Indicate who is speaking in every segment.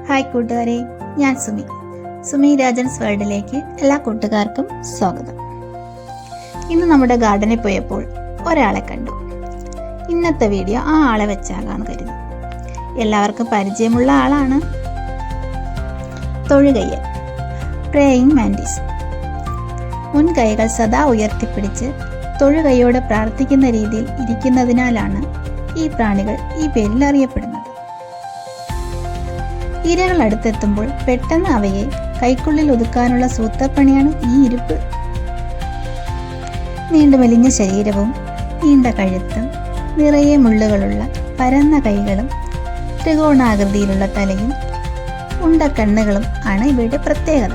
Speaker 1: Hi കൂട്ടുകാരെ, ഞാൻ സുമി രാജൻസ് വേൾഡിലേക്ക് എല്ലാ കൂട്ടുകാർക്കും സ്വാഗതം. ഇന്ന് നമ്മുടെ ഗാർഡനിൽ പോയപ്പോൾ ഒരാളെ കണ്ടു. ഇന്നത്തെ വീഡിയോ ആ ആളെ വെച്ചാകാന്ന് കരുതി. എല്ലാവർക്കും പരിചയമുള്ള ആളാണ് തൊഴുകയ്യൻ, പ്രേയിങ് മാൻറ്റീസ്. മുൻകൈകൾ സദാ ഉയർത്തിപ്പിടിച്ച് തൊഴുകൈയോടെ പ്രാർത്ഥിക്കുന്ന രീതിയിൽ ഇരിക്കുന്നതിനാലാണ് ഈ പ്രാണികൾ ഈ പേരിൽ അറിയപ്പെടുന്നത്. ഇരകൾ അടുത്തെത്തുമ്പോൾ പെട്ടെന്ന് അവയെ കൈക്കുള്ളിൽ ഒതുക്കാനുള്ള സൂത്രപ്പണിയാണ് ഈ ഇരിപ്പ്. നീണ്ടു മെലിഞ്ഞ ശരീരവും നീണ്ട കഴുത്തും നിറയെ മുള്ളുകളുള്ള പരന്ന കൈകളും ത്രികോണാകൃതിയിലുള്ള തലയും ഉണ്ടക്കണ്ണുകളും ആണ് ഇവയുടെ പ്രത്യേകത.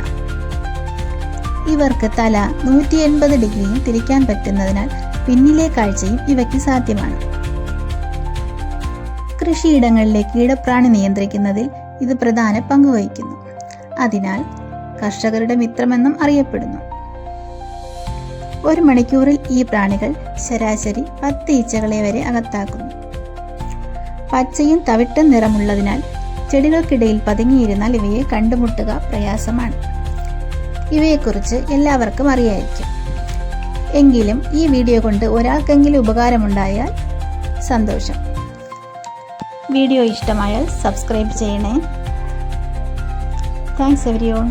Speaker 1: ഇവർക്ക് തല 180 ഡിഗ്രിയും തിരിക്കാൻ പറ്റുന്നതിനാൽ പിന്നിലെ കാഴ്ചയും ഇവയ്ക്ക് സാധ്യമാണ്. കൃഷിയിടങ്ങളിലെ കീടപ്രാണി നിയന്ത്രിക്കുന്നതിൽ ഇത് പ്രധാന പങ്ക് വഹിക്കുന്നു. അതിനാൽ കർഷകരുടെ മിത്രമെന്നും അറിയപ്പെടുന്നു. 1 മണിക്കൂറിൽ ഈ പ്രാണികൾ ശരാശരി 10 ഈച്ചകളെ വരെ അകത്താക്കുന്നു. പച്ചയും തവിട്ടും നിറമുള്ളതിനാൽ ചെടികൾക്കിടയിൽ പതുങ്ങിയിരുന്നാൽ ഇവയെ കണ്ടുമുട്ടുക പ്രയാസമാണ്. ഇവയെക്കുറിച്ച് എല്ലാവർക്കും അറിയായിരിക്കും. എങ്കിലും ഈ വീഡിയോ കൊണ്ട് ഒരാൾക്കെങ്കിലും ഉപകാരമുണ്ടായാൽ സന്തോഷം. വീഡിയോ ഇഷ്ടമായാൽ സബ്സ്ക്രൈബ് ചെയ്യണേ. Thanks everyone.